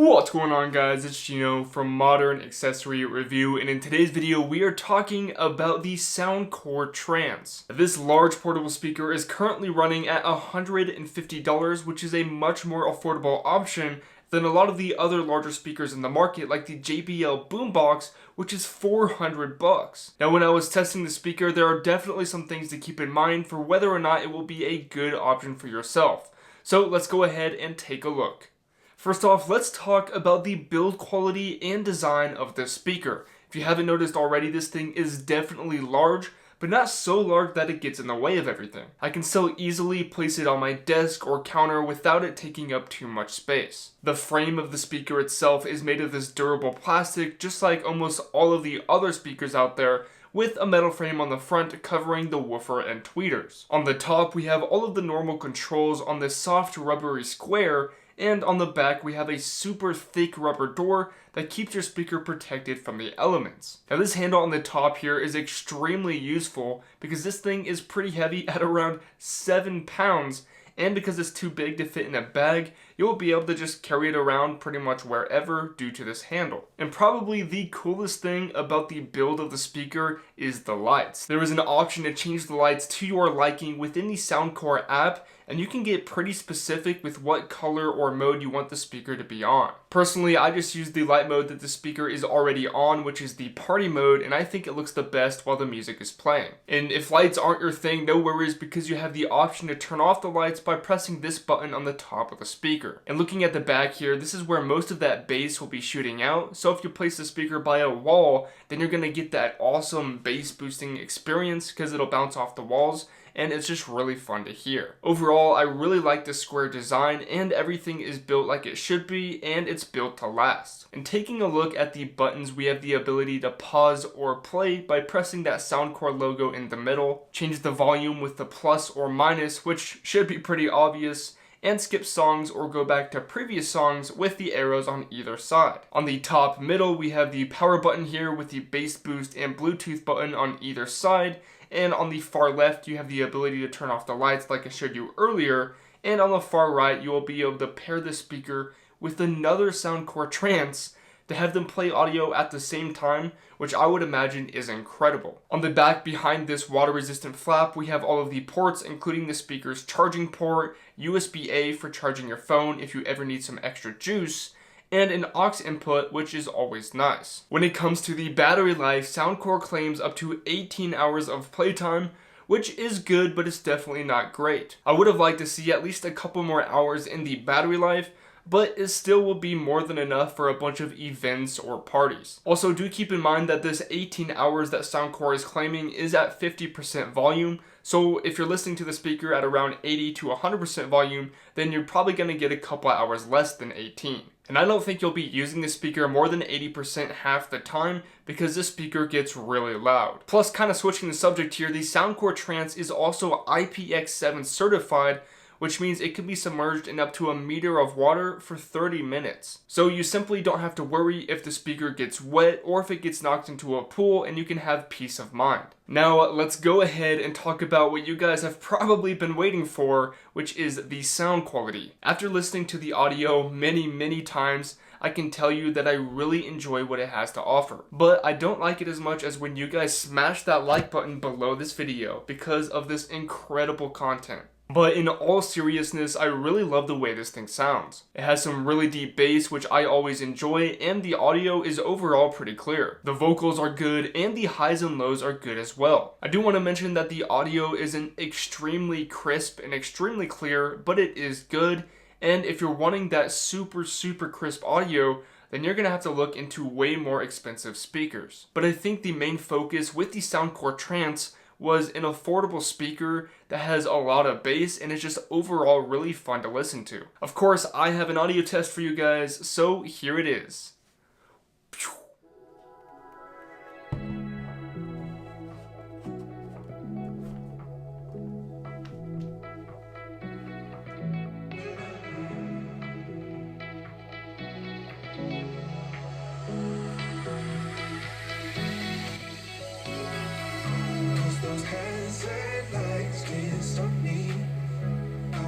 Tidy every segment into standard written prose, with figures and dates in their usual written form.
What's going on, guys? It's Gino from Modern Accessory Review, and in today's video we are talking about the Soundcore Trance. This large portable speaker is currently running at $150, which is a much more affordable option than a lot of the other larger speakers in the market, like the JBL Boombox, which is $400. Now, when I was testing the speaker, there are definitely some things to keep in mind for whether or not it will be a good option for yourself. So let's go ahead and take a look. First off, let's talk about the build quality and design of this speaker. If you haven't noticed already, this thing is definitely large, but not so large that it gets in the way of everything. I can still easily place it on my desk or counter without it taking up too much space. The frame of the speaker itself is made of this durable plastic, just like almost all of the other speakers out there, with a metal frame on the front covering the woofer and tweeters. On the top, we have all of the normal controls on this soft rubbery square, and on the back we have a super thick rubber door that keeps your speaker protected from the elements. Now, this handle on the top here is extremely useful because this thing is pretty heavy at around 7 pounds, and because it's too big to fit in a bag, you will be able to just carry it around pretty much wherever due to this handle. And probably the coolest thing about the build of the speaker is the lights. There is an option to change the lights to your liking within the Soundcore app, and you can get pretty specific with what color or mode you want the speaker to be on. Personally, I just use the light mode that the speaker is already on, which is the party mode, and I think it looks the best while the music is playing. And if lights aren't your thing, no worries, because you have the option to turn off the lights by pressing this button on the top of the speaker. And looking at the back here, this is where most of that bass will be shooting out, so if you place the speaker by a wall, then you're going to get that awesome bass boosting experience because it'll bounce off the walls, and it's just really fun to hear. Overall, I really like the square design, and everything is built like it should be, and it's built to last. And taking a look at the buttons, we have the ability to pause or play by pressing that Soundcore logo in the middle, change the volume with the plus or minus, which should be pretty obvious, and skip songs or go back to previous songs with the arrows on either side. On the top middle, we have the power button here with the bass boost and Bluetooth button on either side, and on the far left, you have the ability to turn off the lights like I showed you earlier, and on the far right, you will be able to pair the speaker with another Soundcore Trance to have them play audio at the same time, which I would imagine is incredible. On the back behind this water-resistant flap, we have all of the ports, including the speaker's charging port, USB-A for charging your phone if you ever need some extra juice, and an aux input, which is always nice. When it comes to the battery life, Soundcore claims up to 18 hours of playtime, which is good, but it's definitely not great. I would have liked to see at least a couple more hours in the battery life, but it still will be more than enough for a bunch of events or parties. Also, do keep in mind that this 18 hours that Soundcore is claiming is at 50% volume, so if you're listening to the speaker at around 80 to 100% volume, then you're probably going to get a couple hours less than 18. And I don't think you'll be using the speaker more than 80% half the time because this speaker gets really loud. Plus, kind of switching the subject here, the Soundcore Trance is also IPX7 certified, which means it can be submerged in up to a meter of water for 30 minutes. So you simply don't have to worry if the speaker gets wet or if it gets knocked into a pool, and you can have peace of mind. Now, let's go ahead and talk about what you guys have probably been waiting for, which is the sound quality. After listening to the audio many times, I can tell you that I really enjoy what it has to offer. But I don't like it as much as when you guys smash that like button below this video because of this incredible content. But in all seriousness, I really love the way this thing sounds. It has some really deep bass, which I always enjoy, and the audio is overall pretty clear. The vocals are good, and the highs and lows are good as well. I do want to mention that the audio isn't extremely crisp and extremely clear, but it is good, and if you're wanting that super crisp audio, then you're going to have to look into way more expensive speakers. But I think the main focus with the Soundcore Trance was an affordable speaker that has a lot of bass and is just overall really fun to listen to. Of course, I have an audio test for you guys, so here it is.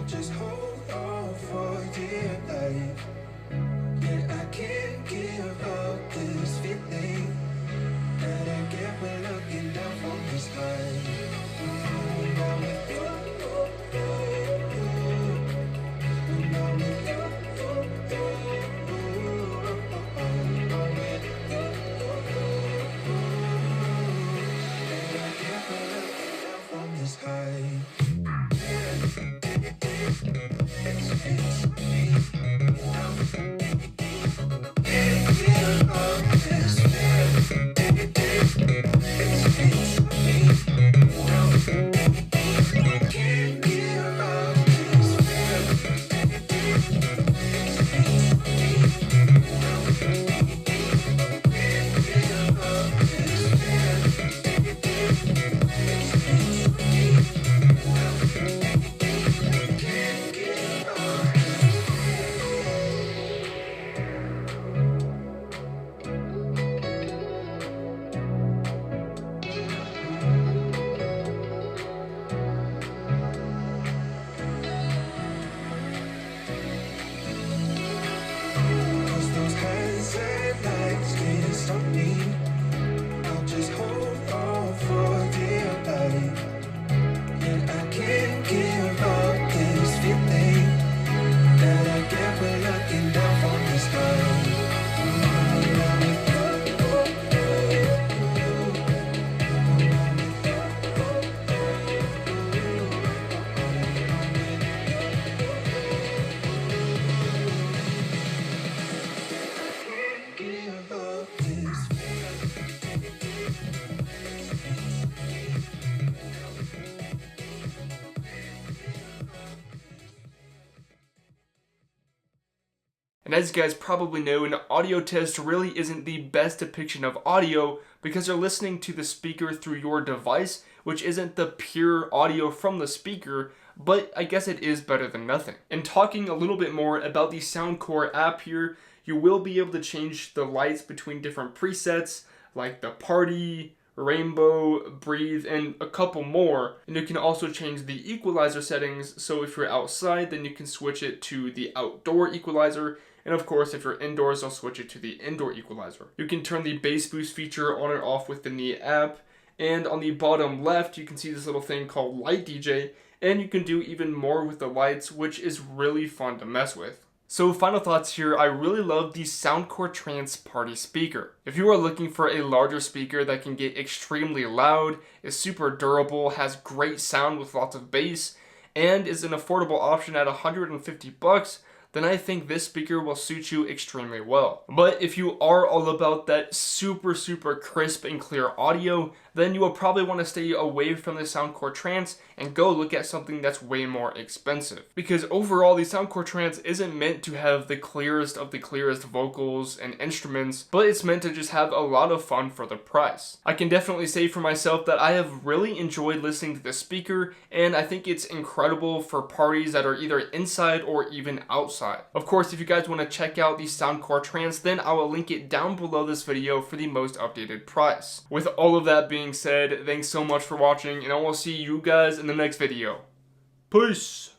Just hold on for dear life. Yeah, I And as you guys probably know, an audio test really isn't the best depiction of audio because you're listening to the speaker through your device, which isn't the pure audio from the speaker, but I guess it is better than nothing. And talking a little bit more about the Soundcore app here, you will be able to change the lights between different presets, like the party, rainbow, breathe, and a couple more. And you can also change the equalizer settings, so if you're outside, then you can switch it to the outdoor equalizer, and of course if you're indoors, I'll switch it to the indoor equalizer. You can turn the bass boost feature on and off within the app, and on the bottom left you can see this little thing called Light DJ, and you can do even more with the lights, which is really fun to mess with. So final thoughts here, I really love the Soundcore Trance party speaker. If you are looking for a larger speaker that can get extremely loud, is super durable, has great sound with lots of bass, and is an affordable option at $150, then I think this speaker will suit you extremely well. But if you are all about that super crisp and clear audio, then you will probably want to stay away from the Soundcore Trance and go look at something that's way more expensive. Because overall, the Soundcore Trance isn't meant to have the clearest of the clearest vocals and instruments, but it's meant to just have a lot of fun for the price. I can definitely say for myself that I have really enjoyed listening to this speaker, and I think it's incredible for parties that are either inside or even outside. Of course, if you guys want to check out the Soundcore Trance, then I will link it down below this video for the most updated price. With all of that being said, thanks so much for watching, and I will see you guys in the next video. Peace!